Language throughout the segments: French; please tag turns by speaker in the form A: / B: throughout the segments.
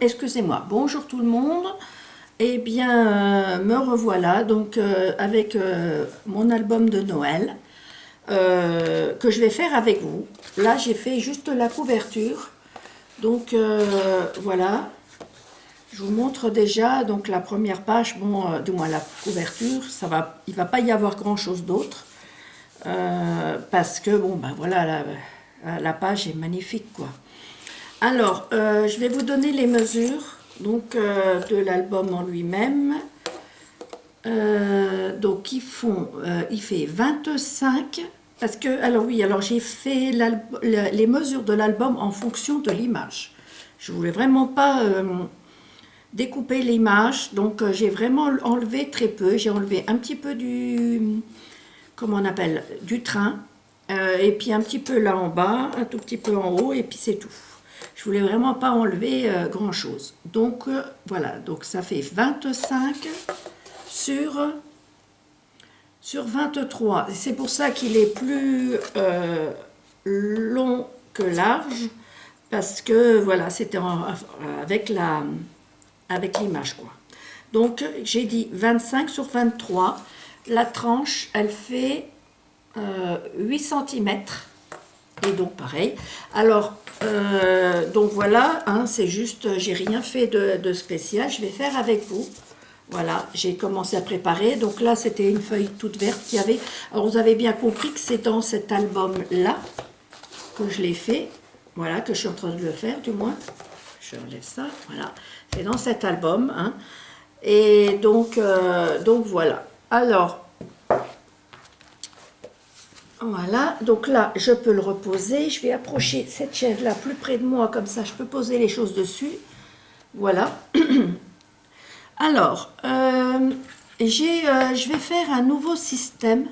A: Excusez-moi, bonjour tout le monde. Eh bien, me revoilà donc avec mon album de Noël que je vais faire avec vous. Là, j'ai fait juste la couverture. Donc voilà, je vous montre déjà donc la première page, bon, du moins la couverture. Il va pas y avoir grand-chose d'autre parce que bon, ben voilà, la page est magnifique quoi. Alors, je vais vous donner les mesures donc, de l'album en lui-même. Donc, il fait 25, parce que, alors oui, alors j'ai fait les mesures de l'album en fonction de l'image. Je voulais vraiment pas découper l'image, donc j'ai vraiment enlevé très peu. J'ai enlevé un petit peu comment on appelle, du train, et puis un petit peu là en bas, un tout petit peu en haut, et puis c'est tout. Je voulais vraiment pas enlever grand chose. Donc voilà, donc ça fait 25 sur 23. C'est pour ça qu'il est plus long que large, parce que voilà, c'était avec l'image quoi. Donc j'ai dit 25 sur 23. La tranche, elle fait 8 cm. Et donc pareil. Alors, donc voilà, hein, c'est juste, j'ai rien fait de spécial. Je vais faire avec vous. Voilà, j'ai commencé à préparer. Donc là, c'était une feuille toute verte qu'il y avait. Alors, vous avez bien compris que c'est dans cet album-là que je l'ai fait. Voilà, que je suis en train de le faire, du moins. Je enlève ça, voilà. C'est dans cet album. Hein. Et donc voilà. Alors, voilà, donc là, je peux le reposer. Je vais approcher cette chaise-là plus près de moi, comme ça, je peux poser les choses dessus. Voilà. Alors, je vais faire un nouveau système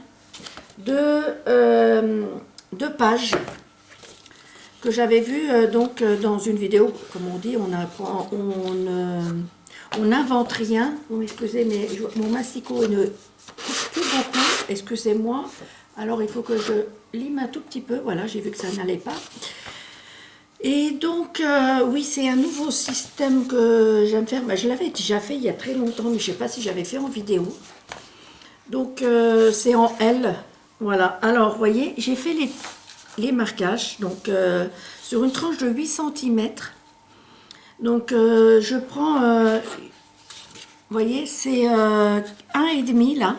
A: de pages que j'avais vu donc dans une vidéo. Comme on dit, on n'invente rien. Bon, excusez, mais mon massicot ne touche plus beaucoup. Excusez-moi. Alors, il faut que je lime un tout petit peu. Voilà, j'ai vu que ça n'allait pas. Et donc, oui, c'est un nouveau système que j'aime faire. Ben, je l'avais déjà fait il y a très longtemps, mais je ne sais pas si j'avais fait en vidéo. Donc, c'est en L. Voilà. Alors, vous voyez, j'ai fait les marquages. Donc, sur une tranche de 8 cm. Donc, je prends... vous voyez, c'est 1,5 là.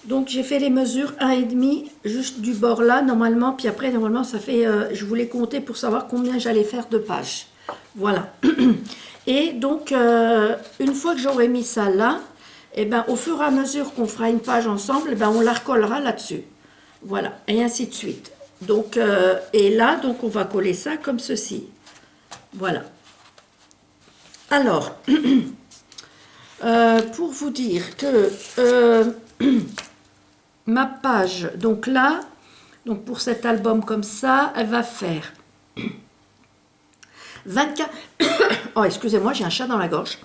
A: Donc j'ai fait les mesures 1,5 juste du bord là normalement, puis après normalement ça fait, je voulais compter pour savoir combien j'allais faire de pages. Voilà. Et donc une fois que j'aurai mis ça là, et ben au fur et à mesure qu'on fera une page ensemble, et ben on la recollera là-dessus. Voilà, et ainsi de suite. Donc et là donc on va coller ça comme ceci. Voilà. Alors pour vous dire que ma page, donc là, donc pour cet album comme ça, elle va faire 24, oh excusez-moi, j'ai un chat dans la gorge,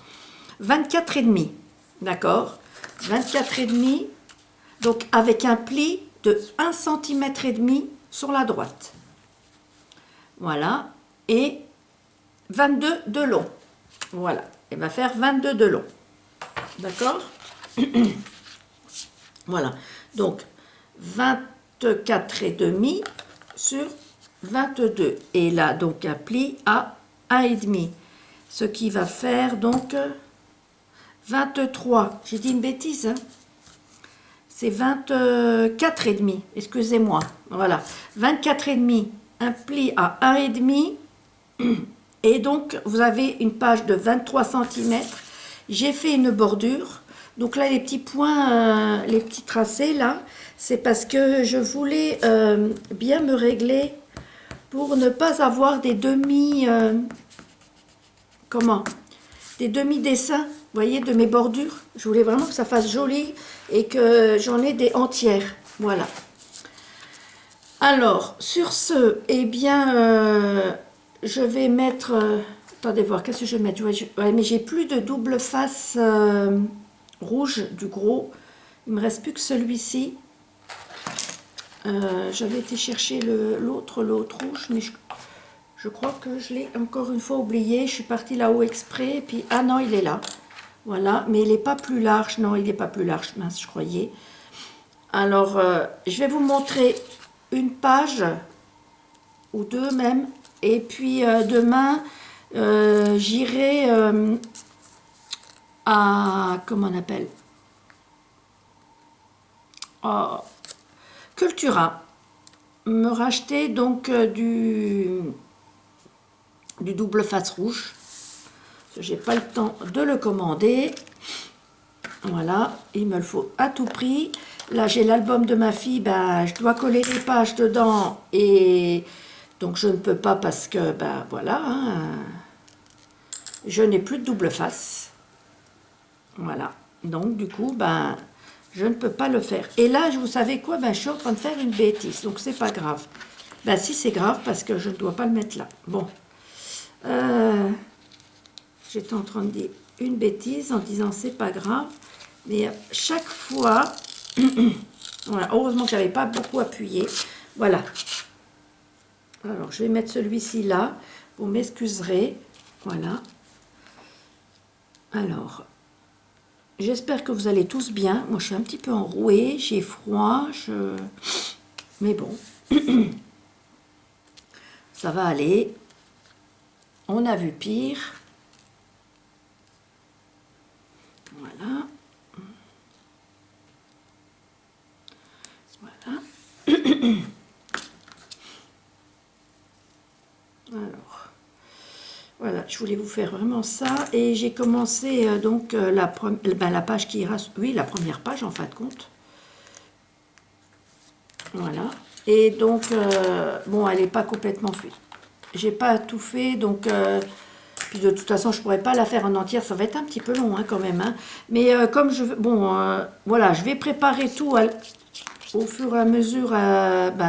A: 24 et demi, d'accord, 24 et demi, donc avec un pli de 1 cm et demi sur la droite, voilà, et 22 de long, voilà, elle va faire 22 de long, d'accord. Voilà, donc 24 et demi sur 22. Et là, donc un pli à 1,5. Ce qui va faire donc 23. J'ai dit une bêtise, hein. C'est 24 et demi, excusez-moi. Voilà, 24 et demi, un pli à 1,5. Et donc, vous avez une page de 23 cm. J'ai fait une bordure. Donc là, les petits points, les petits tracés, là, c'est parce que je voulais bien me régler pour ne pas avoir des des demi-dessins, vous voyez, de mes bordures. Je voulais vraiment que ça fasse joli et que j'en ai des entières. Voilà. Alors, sur ce, eh bien, je vais mettre... attendez voir, qu'est-ce que je vais mettre? Ouais, mais j'ai plus de double face... rouge du gros, il me reste plus que celui-ci. J'avais été chercher l'autre rouge, mais Je crois que je l'ai encore une fois oublié. Je suis partie là-haut exprès. Et puis, ah non, il est là. Voilà, mais il n'est pas plus large. Non, il n'est pas plus large, mince, je croyais. Alors, je vais vous montrer une page, ou deux même. Et puis, demain, j'irai à, comment on appelle, Cultura. Me racheter donc du double face rouge. J'ai pas le temps de le commander. Voilà, il me le faut à tout prix. Là, j'ai l'album de ma fille, ben, je dois coller les pages dedans et donc je ne peux pas parce que, ben voilà, hein, je n'ai plus de double face. Voilà, donc du coup, ben, je ne peux pas le faire. Et là, vous savez quoi, ben, je suis en train de faire une bêtise, donc c'est pas grave. Ben si, c'est grave parce que je ne dois pas le mettre là. Bon, j'étais en train de dire une bêtise en disant c'est pas grave. Mais chaque fois, voilà, heureusement que je n'avais pas beaucoup appuyé. Voilà. Alors, je vais mettre celui-ci là. Vous m'excuserez. Voilà. Alors, j'espère que vous allez tous bien. Moi, je suis un petit peu enrouée. J'ai froid. Mais bon. Ça va aller. On a vu pire. Voilà. Voilà. Alors, voilà, je voulais vous faire vraiment ça. Et j'ai commencé donc la page qui ira... Oui, la première page en fin de compte. Voilà. Et donc, bon, elle n'est pas complètement faite. J'ai pas tout fait, donc... puis de toute façon, je pourrais pas la faire en entière. Ça va être un petit peu long hein, quand même. Hein. Mais comme je... Bon, voilà, je vais préparer tout au fur et à mesure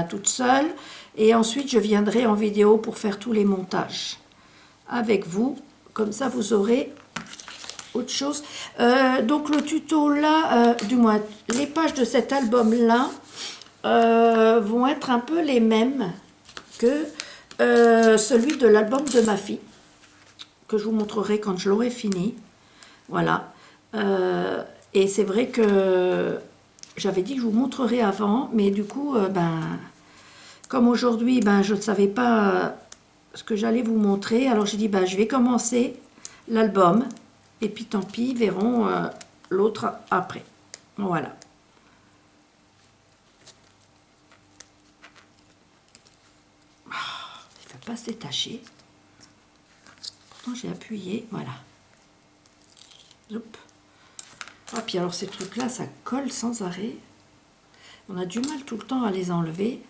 A: toute seule. Et ensuite, je viendrai en vidéo pour faire tous les montages avec vous. Comme ça, vous aurez autre chose. Donc, le tuto là, du moins, les pages de cet album-là vont être un peu les mêmes que celui de l'album de ma fille, que je vous montrerai quand je l'aurai fini. Voilà. Et c'est vrai que j'avais dit que je vous montrerai avant, mais du coup, comme aujourd'hui, je ne savais pas ce que j'allais vous montrer, alors j'ai dit, je vais commencer l'album, et puis tant pis, verrons l'autre après. Voilà. Il ne fait pas se détacher. Pourtant, j'ai appuyé, voilà. Hop. Ah, puis alors ces trucs-là, ça colle sans arrêt. On a du mal tout le temps à les enlever.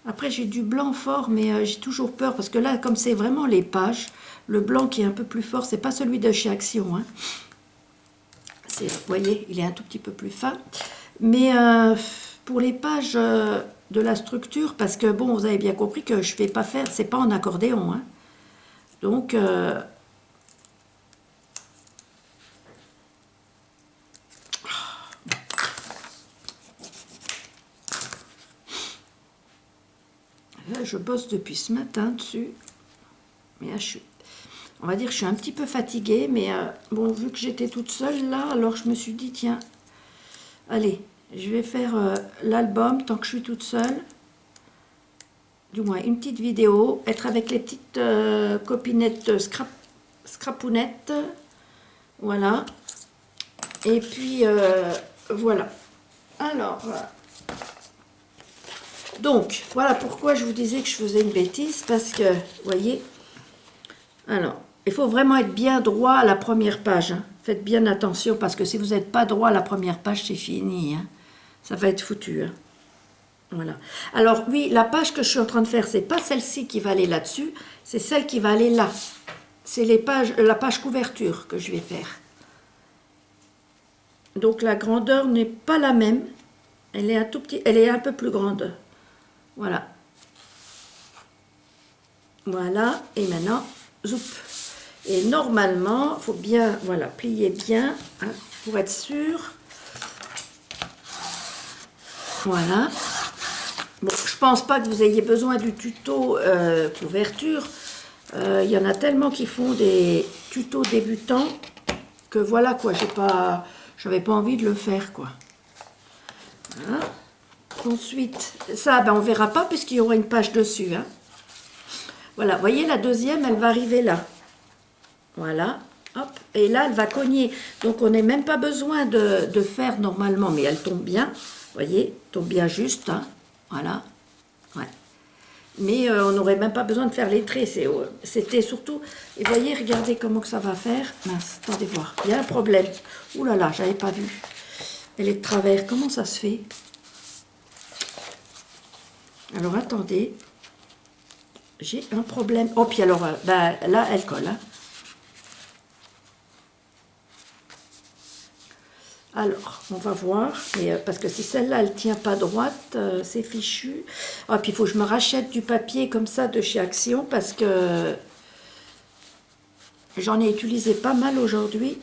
A: Après, j'ai du blanc fort, mais j'ai toujours peur. Parce que là, comme c'est vraiment les pages, le blanc qui est un peu plus fort, c'est pas celui de chez Action. Hein. Vous voyez, il est un tout petit peu plus fin. Mais pour les pages de la structure, parce que, bon, vous avez bien compris que je ne vais pas faire, c'est pas en accordéon. Hein. Donc... Là, je bosse depuis ce matin dessus. Mais là, on va dire que je suis un petit peu fatiguée. Mais bon, vu que j'étais toute seule là, alors je me suis dit, tiens, allez, je vais faire l'album tant que je suis toute seule. Du moins, une petite vidéo. Être avec les petites copinettes scrapounettes. Voilà. Et puis, voilà. Alors... Donc, voilà pourquoi je vous disais que je faisais une bêtise, parce que, vous voyez, alors, il faut vraiment être bien droit à la première page. Hein. Faites bien attention, parce que si vous n'êtes pas droit à la première page, c'est fini. Hein. Ça va être foutu. Hein. Voilà. Alors, oui, la page que je suis en train de faire, c'est pas celle-ci qui va aller là-dessus, c'est celle qui va aller là. C'est la page couverture que je vais faire. Donc, la grandeur n'est pas la même. Elle est un peu plus grande. Voilà. Voilà. Et maintenant, zoup. Et normalement, il faut bien, voilà, plier bien, hein, pour être sûr. Voilà. Bon, je pense pas que vous ayez besoin du tuto couverture. Il y en a tellement qui font des tutos débutants que voilà quoi, j'avais pas envie de le faire quoi. Voilà. Ensuite, ça, ben, on verra pas puisqu'il y aura une page dessus. Hein. Voilà, vous voyez, la deuxième, elle va arriver là. Voilà, hop, et là, elle va cogner. Donc, on n'a même pas besoin de faire normalement, mais elle tombe bien. Vous voyez, tombe bien juste. Hein. Voilà, ouais. Mais on n'aurait même pas besoin de faire les traits. C'était surtout... Et vous voyez, regardez comment que ça va faire. Mince, attendez voir. Il y a un problème. Ouh là là, j'avais pas vu. Elle est de travers. Comment ça se fait? Alors, attendez. J'ai un problème. Oh, puis alors, ben, là, elle colle. Hein. Alors, on va voir. Mais, parce que si celle-là, elle ne tient pas droite, c'est fichu. Ah, puis il faut que je me rachète du papier comme ça de chez Action parce que j'en ai utilisé pas mal aujourd'hui.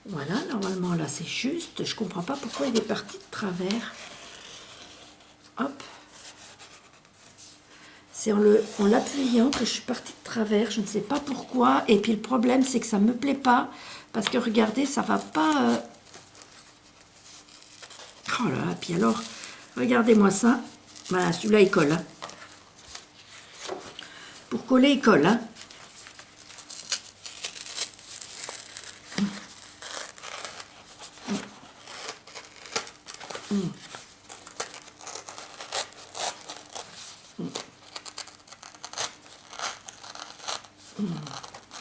A: Voilà, normalement, là, c'est juste. Je comprends pas pourquoi il est parti de travers. Hop. C'est en l'appuyant que je suis partie de travers, je ne sais pas pourquoi. Et puis le problème, c'est que ça ne me plaît pas. Parce que regardez, ça va pas... Oh là là, puis alors, regardez-moi ça. Voilà, celui-là, il colle. Hein. Pour coller, il colle. Hein.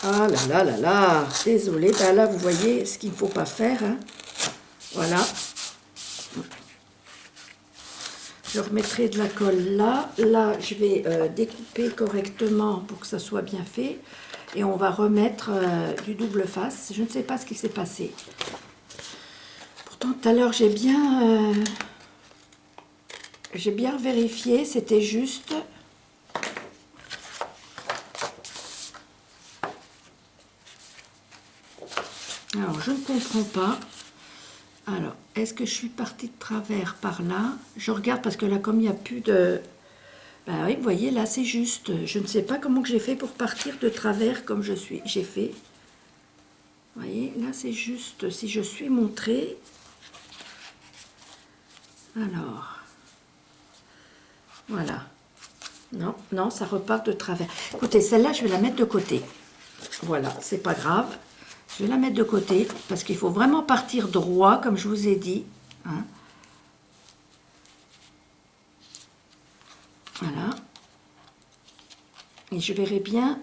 A: Ah là là là là, désolé, ben là vous voyez ce qu'il ne faut pas faire. Hein. Voilà. Je remettrai de la colle là. Là, je vais découper correctement pour que ça soit bien fait. Et on va remettre du double face. Je ne sais pas ce qui s'est passé. Pourtant, tout à l'heure, j'ai bien vérifié. C'était juste... Alors, je ne comprends pas. Alors, est-ce que je suis partie de travers par là? Je regarde parce que là, comme il n'y a plus de... Ben oui, vous voyez, là, c'est juste. Je ne sais pas comment que j'ai fait pour partir de travers comme j'ai fait. Vous voyez, là, c'est juste. Si je suis montrée... Alors... Voilà. Non, non, ça repart de travers. Écoutez, celle-là, je vais la mettre de côté. Voilà, c'est pas grave. Je vais la mettre de côté parce qu'il faut vraiment partir droit, comme je vous ai dit. Hein. Voilà. Et je verrai bien.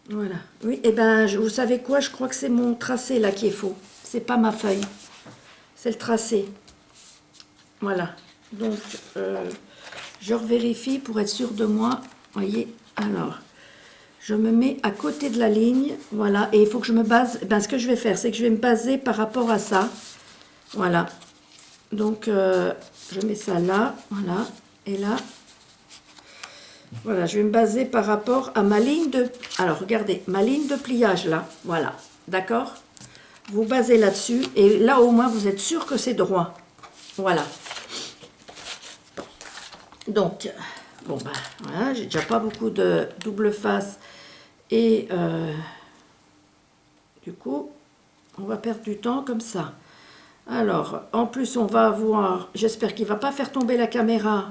A: Voilà. Oui, et ben, vous savez quoi? Je crois que c'est mon tracé là qui est faux. C'est pas ma feuille. C'est le tracé. Voilà. Donc, je revérifie pour être sûre de moi. Voyez. Alors, je me mets à côté de la ligne. Voilà. Et il faut que je me base. Ben, ce que je vais faire, c'est que je vais me baser par rapport à ça. Voilà. Donc, je mets ça là. Voilà. Et là. Voilà, je vais me baser par rapport à ma ligne de... Alors, regardez, ma ligne de pliage, là. Voilà, d'accord? Vous basez là-dessus, et là, au moins, vous êtes sûr que c'est droit. Voilà. Donc, bon, ben, voilà, j'ai déjà pas beaucoup de double face. Et, du coup, on va perdre du temps comme ça. Alors, en plus, on va avoir... J'espère qu'il ne va pas faire tomber la caméra...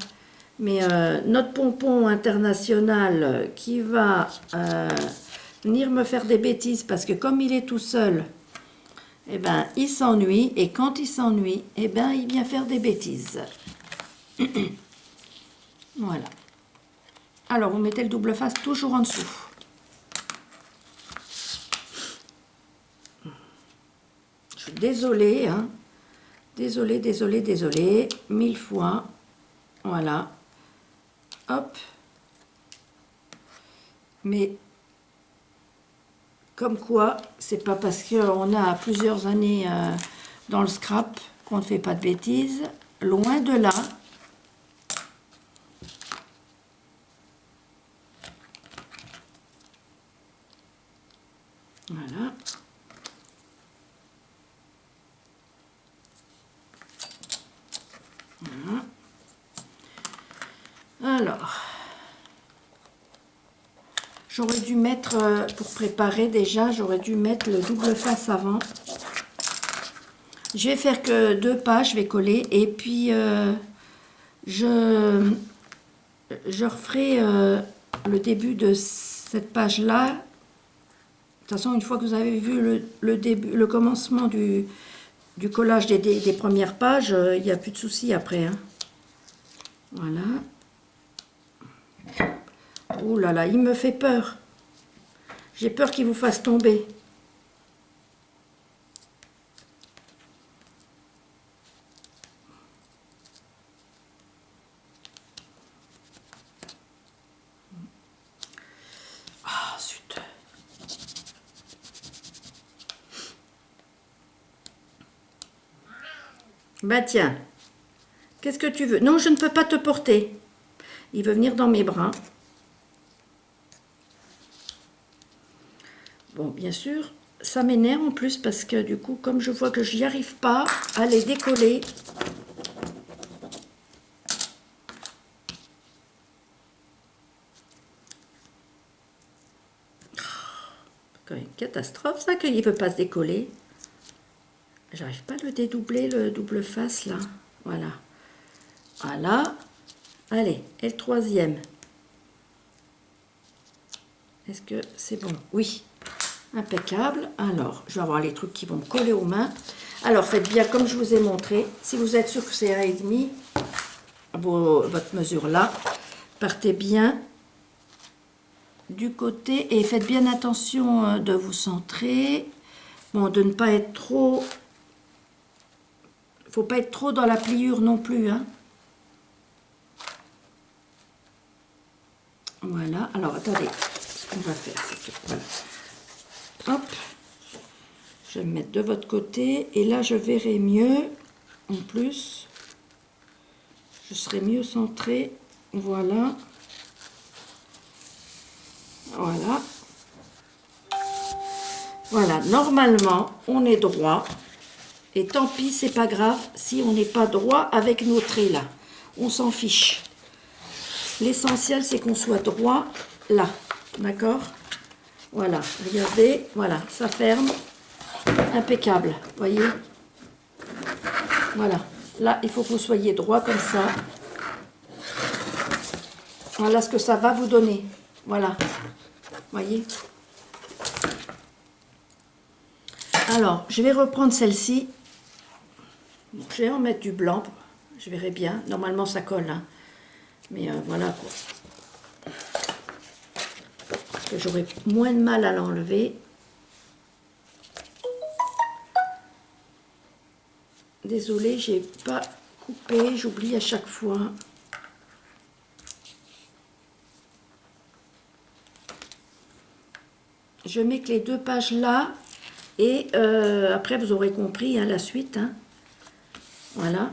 A: Mais notre pompon international qui va venir me faire des bêtises parce que comme il est tout seul, eh ben, il s'ennuie. Et quand il s'ennuie, eh ben, il vient faire des bêtises. Voilà. Alors, vous mettez le double face toujours en dessous. Je suis désolée. Hein. Désolée, désolée, désolée. 1000 fois. Voilà. Hop. Mais comme quoi, c'est pas parce qu'on a plusieurs années dans le scrap qu'on ne fait pas de bêtises. Loin de là. Voilà. Alors, j'aurais dû mettre, pour préparer déjà, j'aurais dû mettre le double face avant. Je vais faire que 2 pages, je vais coller et puis je referai le début de cette page-là. De toute façon, une fois que vous avez vu le début, le commencement du collage des premières pages, il n'y a plus de soucis après. Hein. Voilà. Ouh là là, il me fait peur. J'ai peur qu'il vous fasse tomber. Ah, zut. Bah tiens, qu'est-ce que tu veux? Non, je ne peux pas te porter. Il veut venir dans mes bras. Bon, bien sûr, ça m'énerve en plus parce que du coup, comme je vois que je n'y arrive pas à les décoller, c'est quand même une catastrophe ça qu'il ne veut pas se décoller. J'arrive pas à le dédoubler, le double face là. Voilà. Voilà. Allez, et le troisième. Est-ce que c'est bon? Oui. Impeccable. Alors, je vais avoir les trucs qui vont me coller aux mains. Alors, faites bien comme je vous ai montré. Si vous êtes sûr que c'est 1,5, votre mesure là, partez bien du côté et faites bien attention de vous centrer. Bon, de ne pas être trop... Faut pas être trop dans la pliure non plus. Hein. Voilà. Alors, attendez. Ce qu'on va faire, c'est que... Voilà. Hop, je vais me mettre de votre côté et là je verrai mieux, en plus, je serai mieux centré, voilà, voilà, voilà, normalement on est droit et tant pis c'est pas grave si on n'est pas droit avec nos traits là, on s'en fiche, l'essentiel c'est qu'on soit droit là, d'accord? Voilà, regardez, voilà, ça ferme, impeccable, voyez. Voilà, là, il faut que vous soyez droit comme ça. Voilà ce que ça va vous donner, voilà, voyez. Alors, je vais reprendre celle-ci. Je vais en mettre du blanc, je verrai bien. Normalement, ça colle, hein. Mais voilà, quoi. Que j'aurai moins de mal à l'enlever. Désolée, j'ai pas coupé, j'oublie à chaque fois. Je mets que les 2 pages là et après vous aurez compris hein, la suite. Hein. Voilà.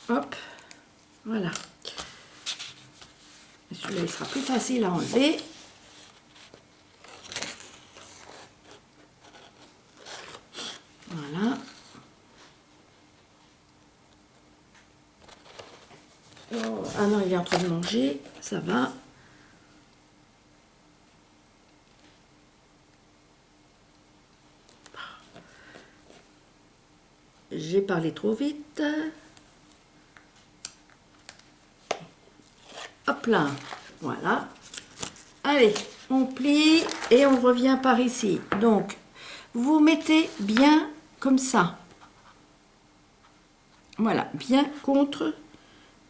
A: Hop. Voilà. Celui-là, il sera plus facile à enlever. Voilà. Oh, ah non, il est en train de manger. Ça va. J'ai parlé trop vite. Hop là. Voilà. Allez, on plie et on revient par ici. Donc, vous mettez bien comme ça. Voilà, bien contre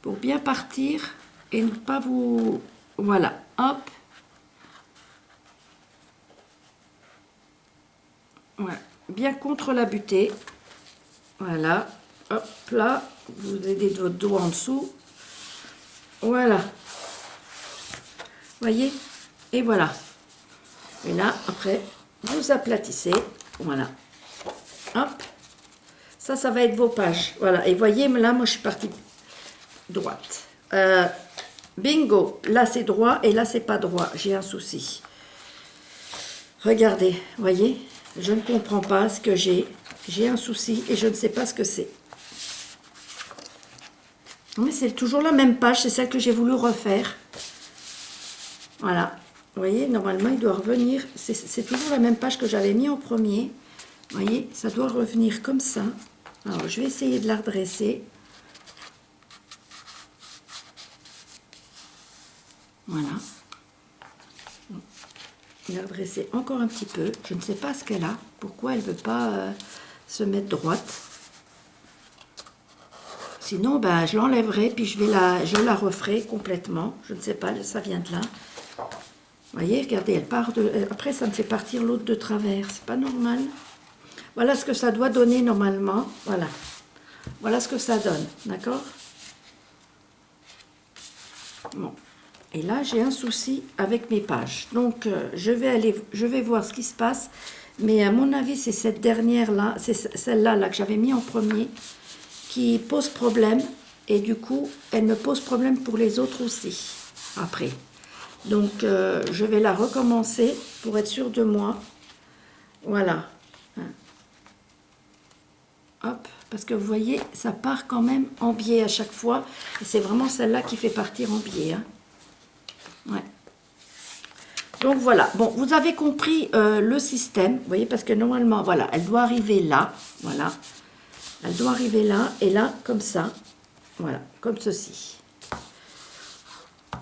A: pour bien partir et ne pas vous... Voilà, hop. Voilà, bien contre la butée. Voilà, hop là, vous aidez de votre dos en dessous. Voilà. Voyez? Et voilà. Et là, après, vous aplatissez. Voilà. Hop. Ça va être vos pages. Voilà. Et voyez, là, moi, je suis partie droite. Bingo. Là, c'est droit et là, c'est pas droit. J'ai un souci. Regardez. Voyez? Je ne comprends pas ce que j'ai. J'ai un souci et je ne sais pas ce que c'est. Mais c'est toujours la même page, c'est celle que j'ai voulu refaire. Voilà. Vous voyez, normalement, il doit revenir. C'est toujours la même page que j'avais mis en premier. Vous voyez, ça doit revenir comme ça. Alors, je vais essayer de la redresser. Voilà. La redresser encore un petit peu. Je ne sais pas ce qu'elle a. Pourquoi elle ne veut pas se mettre droite. Sinon, ben, je l'enlèverai, puis je la referai complètement. Je ne sais pas, ça vient de là. Vous voyez, regardez, elle part de... Après, ça me fait partir l'autre de travers. C'est pas normal. Voilà ce que ça doit donner normalement. Voilà. Voilà ce que ça donne. D'accord? Bon. Et là, j'ai un souci avec mes pages. Donc, je vais voir ce qui se passe. Mais à mon avis, c'est cette dernière-là, c'est celle-là là, que j'avais mis en premier, qui pose problème. Et du coup, elle me pose problème pour les autres aussi, après. Donc, je vais la recommencer pour être sûre de moi. Voilà. Hop, parce que vous voyez, ça part quand même en biais à chaque fois. Et c'est vraiment celle-là qui fait partir en biais. Hein. Ouais. Donc voilà, bon, vous avez compris le système, vous voyez, parce que normalement, voilà, elle doit arriver là, voilà. Elle doit arriver là, et là, comme ça, voilà, comme ceci.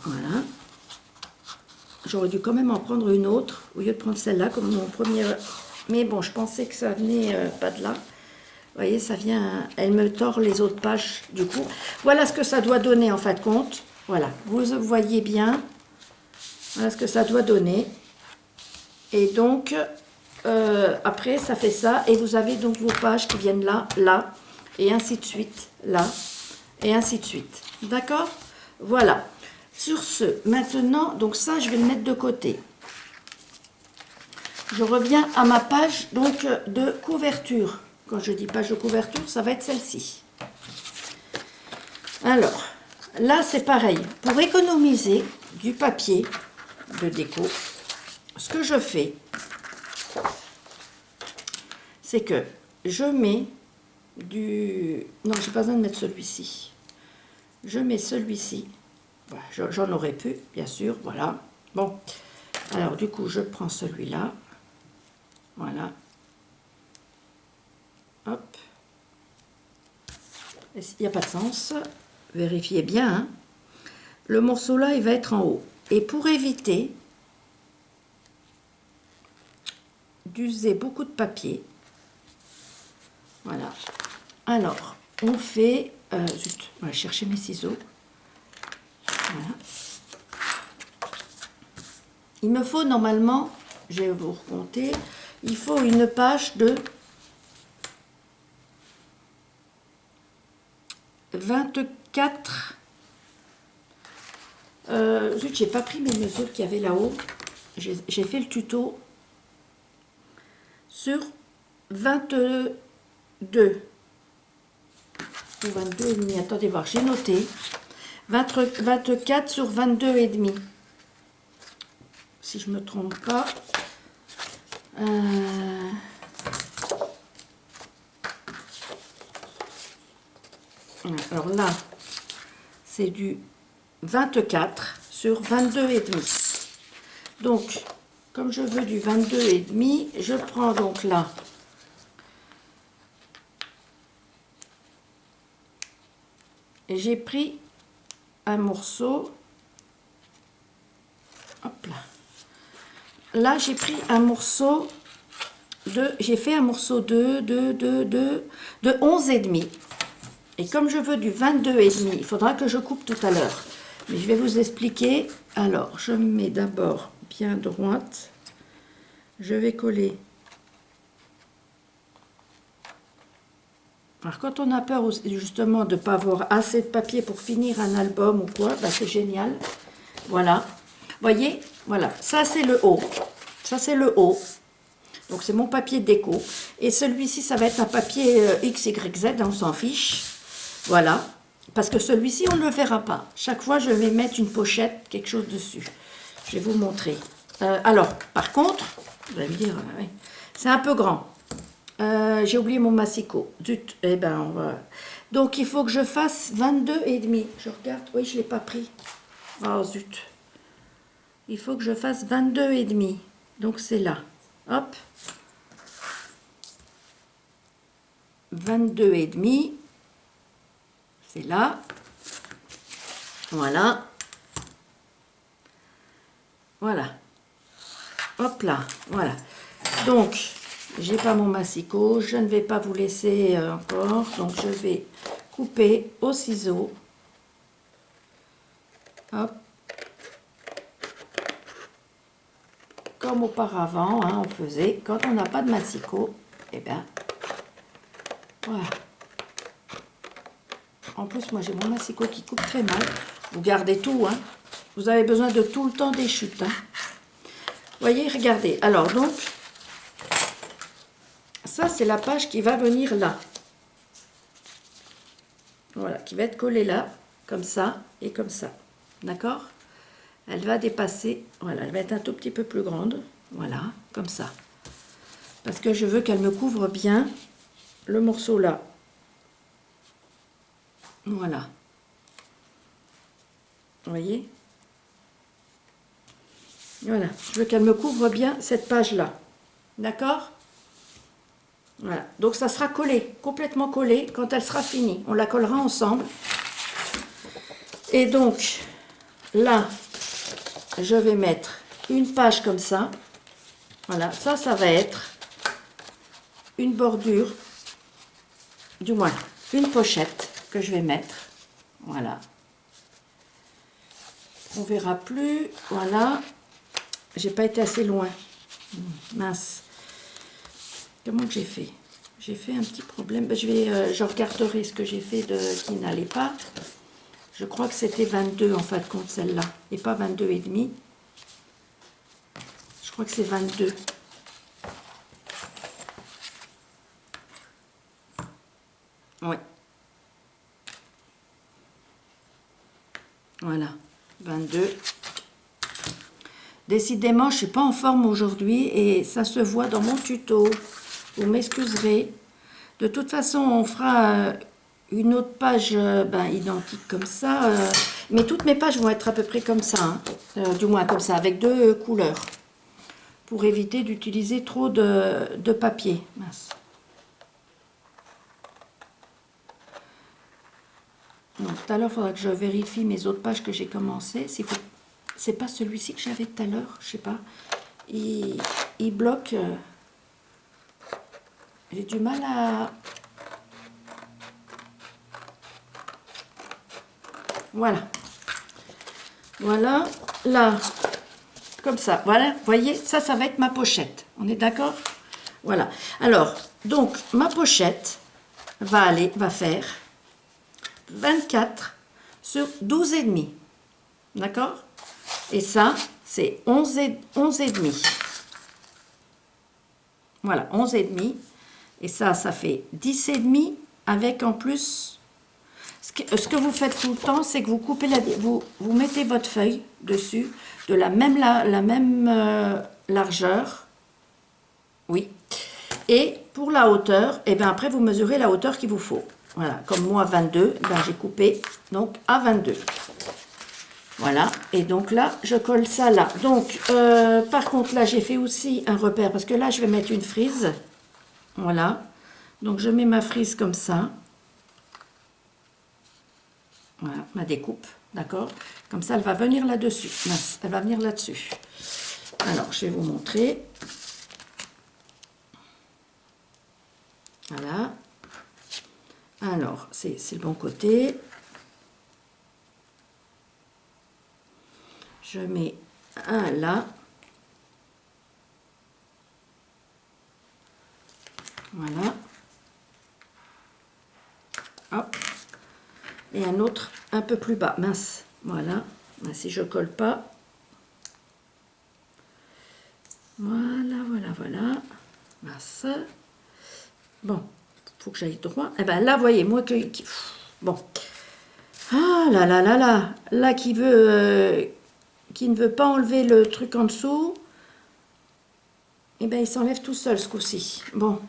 A: Voilà. J'aurais dû quand même en prendre une autre, au lieu de prendre celle-là comme mon premier... Mais bon, je pensais que ça venait pas de là. Vous voyez, ça vient... Elle me tord les autres pages, du coup. Voilà ce que ça doit donner, en fin de compte. Voilà, vous voyez bien. Voilà ce que ça doit donner. Et donc, après, ça fait ça. Et vous avez donc vos pages qui viennent là, là, et ainsi de suite, là, et ainsi de suite. D'accord? Voilà. Sur ce, maintenant, donc ça, je vais le mettre de côté. Je reviens à ma page donc de couverture. Quand je dis page de couverture, ça va être celle-ci. Alors, là, c'est pareil. Pour économiser du papier de déco, ce que je fais, c'est que je mets du... Non, j'ai pas besoin de mettre celui-ci. Je mets celui-ci. Voilà, j'en aurais pu, bien sûr, voilà. Bon, alors du coup, je prends celui-là. Voilà. Hop. Il n'y a pas de sens. Vérifiez bien. Hein. Le morceau là, il va être en haut. Et pour éviter d'user beaucoup de papier, voilà. Alors, on fait... zut, on va chercher mes ciseaux. Voilà. Il me faut normalement, je vais vous recompter, il faut une page de 24. Zut, j'ai pas pris mes mesures qu'il y avait là-haut. J'ai fait le tuto sur 22 ou 22 et demi. Attendez voir, j'ai noté 24 sur 22 et demi. Si je me trompe pas. Alors là, c'est du 24 sur 22 et demi. Donc, comme je veux du 22 et demi, je prends donc là et j'ai pris un morceau. Hop là. Là, j'ai pris un morceau de... J'ai fait un morceau de 11 et demi. Et comme je veux du 22 et demi, il faudra que je coupe tout à l'heure. Mais je vais vous expliquer. Alors, je mets d'abord bien droite. Je vais coller. Alors, quand on a peur justement de ne pas avoir assez de papier pour finir un album ou quoi, bah, c'est génial. Voilà. Voyez, voilà. Ça, c'est le haut. Ça, c'est le haut. Donc, c'est mon papier déco. Et celui-ci, ça va être un papier XYZ, on s'en fiche. Voilà. Parce que celui-ci, on ne le verra pas. Chaque fois, je vais mettre une pochette, quelque chose dessus. Je vais vous montrer. Alors, par contre, vous allez me dire, c'est un peu grand. J'ai oublié mon massicot. Zut, eh ben on va... Donc il faut que je fasse 22 et demi. Je regarde, oui je l'ai pas pris. Oh zut. Il faut que je fasse 22 et demi. Donc c'est là. Hop. 22 et demi. C'est là. Voilà. Voilà. Hop là. Voilà. Donc, j'ai pas mon massicot. Je ne vais pas vous laisser encore. Donc, je vais couper au ciseau. Hop. Comme auparavant, hein, on faisait. Quand on n'a pas de massicot, eh bien, voilà. En plus, moi, j'ai mon massicot qui coupe très mal. Vous gardez tout, hein. Vous avez besoin de tout le temps des chutes, hein. Voyez, regardez. Alors, donc, ça, c'est la page qui va venir là. Voilà, qui va être collée là, comme ça et comme ça. D'accord? Elle va dépasser, voilà, elle va être un tout petit peu plus grande. Voilà, comme ça. Parce que je veux qu'elle me couvre bien le morceau là. Voilà. Vous voyez? Voilà, je veux qu'elle me couvre bien cette page-là. D'accord? Voilà, donc ça sera collé, complètement collé quand elle sera finie. On la collera ensemble. Et donc, là, je vais mettre une page comme ça. Voilà, ça va être une bordure, du moins une pochette que je vais mettre. Voilà. On verra plus. Voilà. J'ai pas été assez loin. Mince. Comment que j'ai fait? J'ai fait un petit problème. Je regarderai ce que j'ai fait qui n'allait pas. Je crois que c'était 22 en fin de compte celle-là. Et pas 22 et demi. Je crois que c'est 22. Oui. Voilà. 22. Décidément, je ne suis pas en forme aujourd'hui et ça se voit dans mon tuto. Vous m'excuserez. De toute façon, on fera une autre page identique comme ça. Mais toutes mes pages vont être à peu près comme ça. Hein. Du moins comme ça, avec deux couleurs. Pour éviter d'utiliser trop de papier. Mince. Donc, tout à l'heure, il faudra que je vérifie mes autres pages que j'ai commencées. C'est pas celui-ci que j'avais tout à l'heure, je sais pas. Il bloque. J'ai du mal à... Voilà. Voilà. Là. Comme ça. Voilà. Vous voyez, ça va être ma pochette. On est d'accord? Voilà. Alors, donc, ma pochette va faire 24 sur 12 et demi. D'accord? Et ça, c'est 11 et demi. Voilà, 11 et demi. Et ça fait 10 et demi avec en plus... Ce que vous faites tout le temps, c'est que vous coupez vous mettez votre feuille dessus de la même largeur. Oui. Et pour la hauteur, et bien après vous mesurez la hauteur qu'il vous faut. Voilà, comme moi 22, j'ai coupé donc à 22. Voilà, et donc là, je colle ça là. Donc, par contre, là, j'ai fait aussi un repère, parce que là, je vais mettre une frise. Voilà, donc je mets ma frise comme ça. Voilà, ma découpe, d'accord? Comme ça, elle va venir là-dessus. Mince, elle va venir là-dessus. Alors, je vais vous montrer. Voilà. Alors, c'est le bon côté. Je mets un là. Voilà. Hop. Et un autre un peu plus bas. Mince. Voilà. Si je colle pas. Voilà, voilà, voilà. Mince. Bon. Faut que j'aille droit. Eh ben là, voyez, moi bon. Ah là là là là. Là, qui ne veut pas enlever le truc en dessous. Eh ben il s'enlève tout seul ce coup-ci. Bon.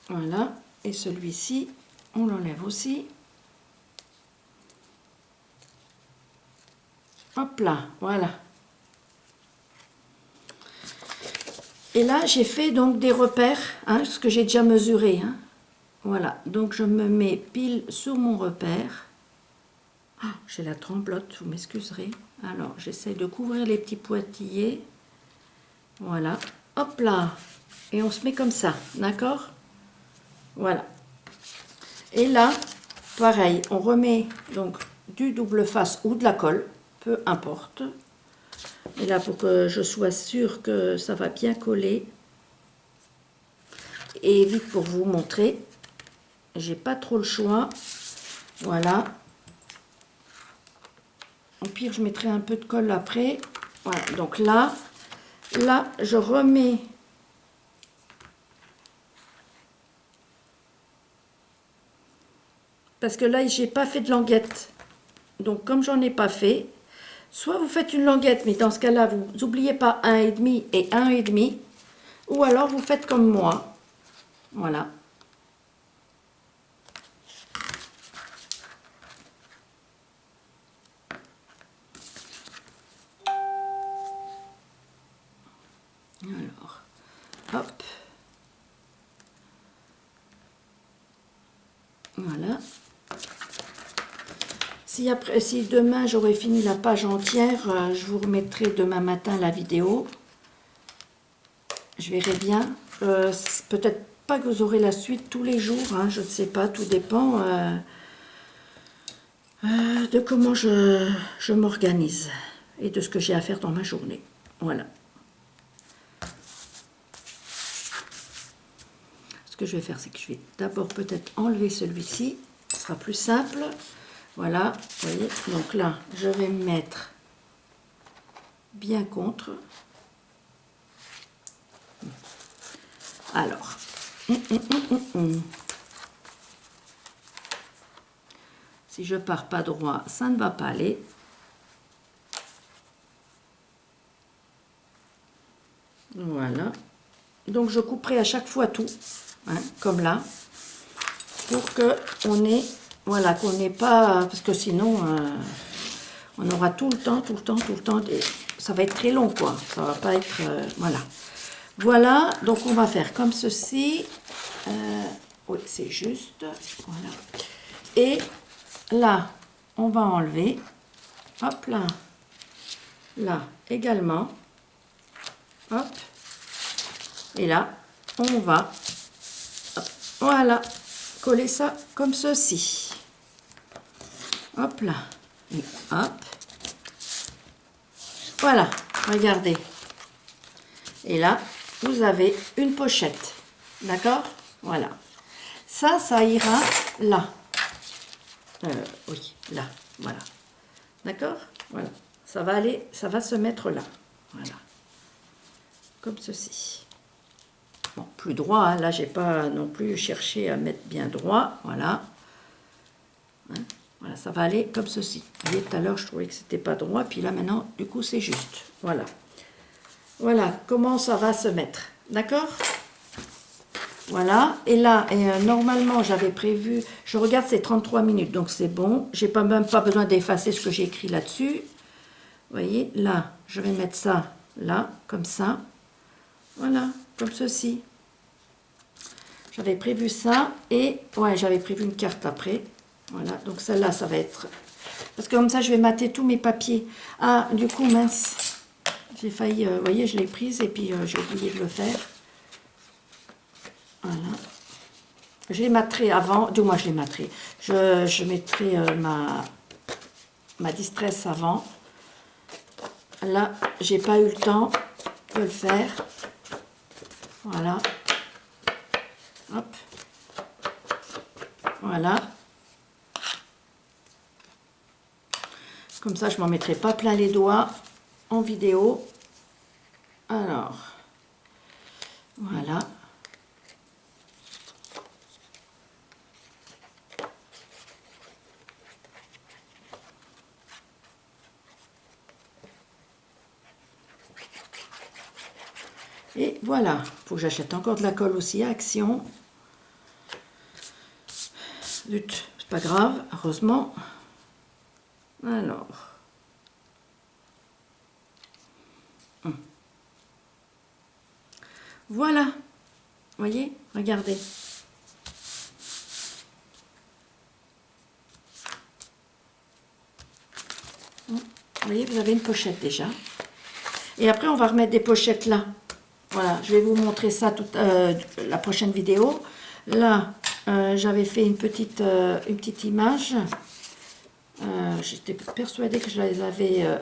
A: Voilà. Et celui-ci, on l'enlève aussi. Hop là, voilà. Et là, j'ai fait donc des repères, hein, ce que j'ai déjà mesuré. Hein. Voilà, donc je me mets pile sur mon repère. Ah, j'ai la tremblote, vous m'excuserez. Alors, j'essaie de couvrir les petits pointillés. Voilà, hop là. Et on se met comme ça, d'accord? Voilà. Et là, pareil, on remet donc du double face ou de la colle, peu importe. Et là, pour que je sois sûre que ça va bien coller. Et vite pour vous montrer, j'ai pas trop le choix. Voilà. Au pire, je mettrai un peu de colle après. Voilà, donc là, je remets parce que là, j'ai pas fait de languette. Donc, comme j'en ai pas fait, soit vous faites une languette, mais dans ce cas-là, vous n'oubliez pas 1,5 et 1,5. Ou alors, vous faites comme moi. Voilà. Alors, hop. Voilà. Si demain j'aurai fini la page entière, je vous remettrai demain matin la vidéo. Je verrai bien. Peut-être pas que vous aurez la suite tous les jours, hein, je ne sais pas, tout dépend de comment je m'organise et de ce que j'ai à faire dans ma journée. Voilà. Ce que je vais faire, c'est que je vais d'abord peut-être enlever celui-ci. Ce sera plus simple. Voilà, vous voyez. Donc là, je vais me mettre bien contre. Alors, si je pars pas droit, ça ne va pas aller. Voilà. Donc je couperai à chaque fois tout, hein, comme là, pour que on ait, voilà, qu'on n'ait pas, parce que sinon on aura tout le temps, ça va être très long, quoi. Ça va pas être, voilà. Voilà, donc on va faire comme ceci. Oui, c'est juste, voilà. Et là, on va enlever, hop là, là également, hop. Et là, on va, hop, voilà, coller ça comme ceci. Hop là, et hop. Voilà, regardez. Et là, vous avez une pochette. D'accord? Voilà. Ça ira là. Oui, là, voilà. D'accord? Voilà. Ça va aller, ça va se mettre là. Voilà. Comme ceci. Bon, plus droit, hein. Là, j'ai pas non plus cherché à mettre bien droit. Voilà. Hein? Voilà, ça va aller comme ceci. Vous voyez, tout à l'heure, je trouvais que c'était pas droit. Puis là, maintenant, du coup, c'est juste. Voilà. Voilà comment ça va se mettre. D'accord? Voilà. Et là, normalement, j'avais prévu... Je regarde, c'est 33 minutes. Donc, c'est bon. J'ai même pas besoin d'effacer ce que j'ai écrit là-dessus. Vous voyez, là, je vais mettre ça là, comme ça. Voilà, comme ceci. J'avais prévu ça. Et, ouais, j'avais prévu une carte après. Voilà, donc celle-là, ça va être... Parce que comme ça, je vais mater tous mes papiers. Ah, du coup, mince. J'ai failli... vous voyez, je l'ai prise et puis j'ai oublié de le faire. Voilà. Je les materai avant. Du moins, je les materai. Je mettrai ma distress avant. Là, j'ai pas eu le temps de le faire. Voilà. Hop. Voilà. Comme ça, je m'en mettrai pas plein les doigts en vidéo. Alors, voilà. Et voilà. Faut que j'achète encore de la colle aussi à Action. Zut, c'est pas grave, heureusement. Alors. Voilà. Vous voyez? Regardez. Vous voyez, vous avez une pochette déjà. Et après, on va remettre des pochettes là. Voilà, je vais vous montrer ça toute la prochaine vidéo. Là, j'avais fait une petite image. J'étais persuadée que je les avais...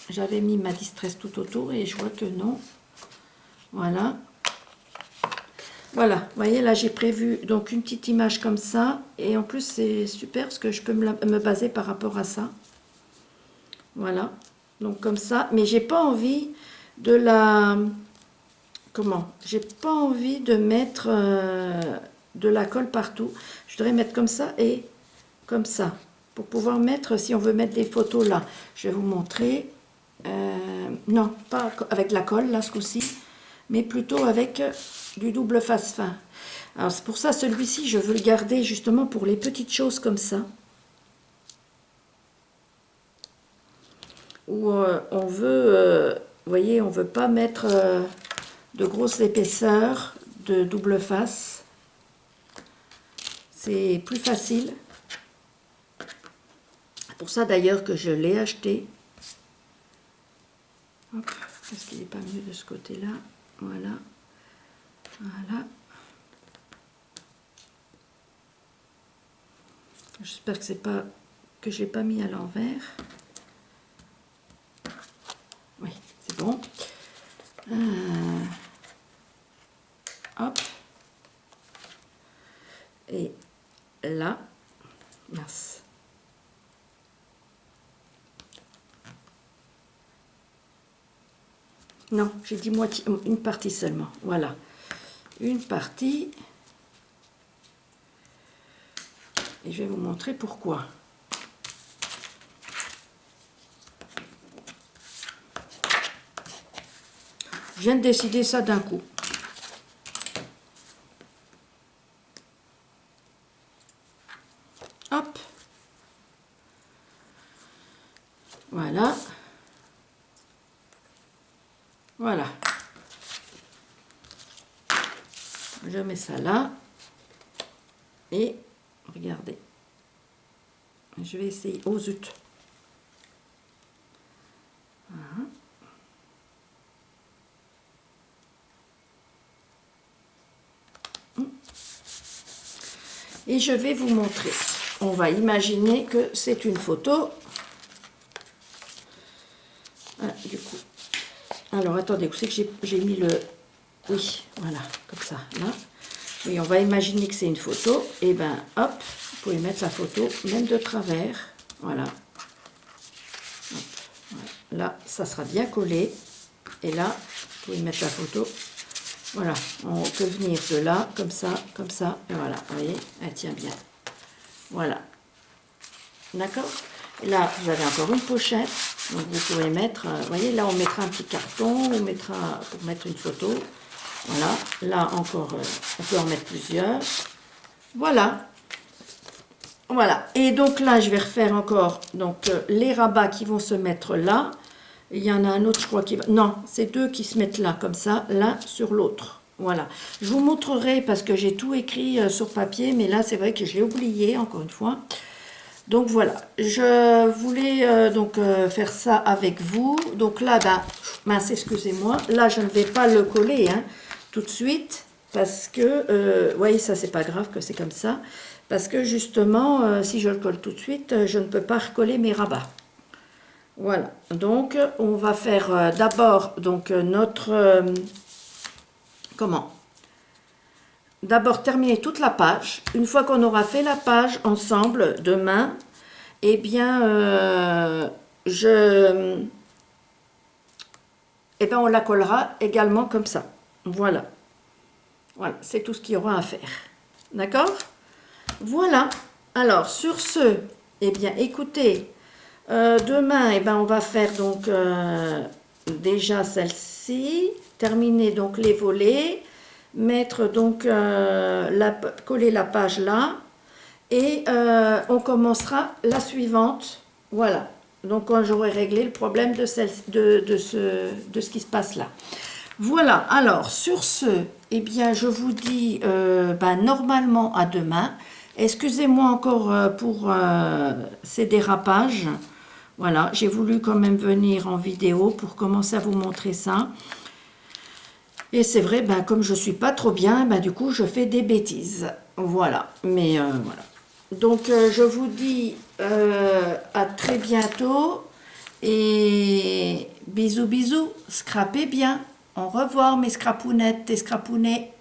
A: j'avais mis ma distress tout autour et je vois que non. Voilà. Voilà, vous voyez, là, j'ai prévu donc une petite image comme ça. Et en plus, c'est super parce que je peux me baser par rapport à ça. Voilà, donc comme ça. Mais j'ai pas envie de la... Comment? J'ai pas envie de mettre de la colle partout. Je voudrais mettre comme ça et comme ça. Pour pouvoir mettre, si on veut mettre des photos là, je vais vous montrer. Non, pas avec la colle là ce coup-ci, mais plutôt avec du double face fin. Alors c'est pour ça celui-ci, je veux le garder justement pour les petites choses comme ça. Où on veut, vous voyez, on veut pas mettre de grosses épaisseurs de double face. C'est plus facile. C'est pour ça d'ailleurs que je l'ai acheté. Est-ce qu'il n'est pas mieux de ce côté-là? Voilà. Voilà. J'espère que c'est pas que je l'ai pas mis à l'envers. Oui, c'est bon. Hop. Et là, mince. Non, j'ai dit moitié, une partie seulement. Voilà. Une partie. Et je vais vous montrer pourquoi. Je viens de décider ça d'un coup. Hop. Voilà. Voilà. Je mets ça là. Et regardez. Je vais essayer. Oh zut. Voilà. Et je vais vous montrer. On va imaginer que c'est une photo. Ah, du coup. Alors, attendez, vous savez que j'ai mis le... Oui, voilà, comme ça, là. Oui, on va imaginer que c'est une photo. Et ben, hop, vous pouvez mettre la photo, même de travers. Voilà. Hop, voilà. Là, ça sera bien collé. Et là, vous pouvez mettre la photo. Voilà, on peut venir de là, comme ça, et voilà, vous voyez, elle tient bien. Voilà. D'accord? Et là, vous avez encore une pochette. Donc, vous pouvez mettre, vous voyez, là, on mettra un petit carton, on mettra pour mettre une photo. Voilà. Là, encore, on peut en mettre plusieurs. Voilà. Voilà. Et donc, là, je vais refaire encore donc, les rabats qui vont se mettre là. Il y en a un autre, je crois, qui va... Non, c'est deux qui se mettent là, comme ça, l'un sur l'autre. Voilà. Je vous montrerai parce que j'ai tout écrit sur papier, mais là, c'est vrai que je l'ai oublié, encore une fois. Donc, voilà. Je voulais faire ça avec vous. Donc là, ben, mince, excusez-moi. Là, je ne vais pas le coller hein, tout de suite parce que, vous voyez, ça, c'est pas grave que c'est comme ça. Parce que, justement, si je le colle tout de suite, je ne peux pas recoller mes rabats. Voilà, donc on va faire d'abord donc notre comment? D'abord terminer toute la page. Une fois qu'on aura fait la page ensemble demain, eh bien on la collera également comme ça. Voilà. Voilà, c'est tout ce qu'il y aura à faire. D'accord? Voilà. Alors sur ce, eh bien écoutez. Demain, on va faire donc déjà celle-ci, terminer donc les volets, mettre donc coller la page là, Et on commencera la suivante. Voilà. Donc quand j'aurai réglé le problème de ce qui se passe là. Voilà, alors sur ce, eh bien je vous dis normalement à demain. Excusez-moi encore pour ces dérapages. Voilà, j'ai voulu quand même venir en vidéo pour commencer à vous montrer ça. Et c'est vrai, comme je suis pas trop bien, du coup je fais des bêtises. Voilà, mais voilà. Donc je vous dis à très bientôt et bisous bisous, scrapez bien. Au revoir mes scrapounettes et scrapounets.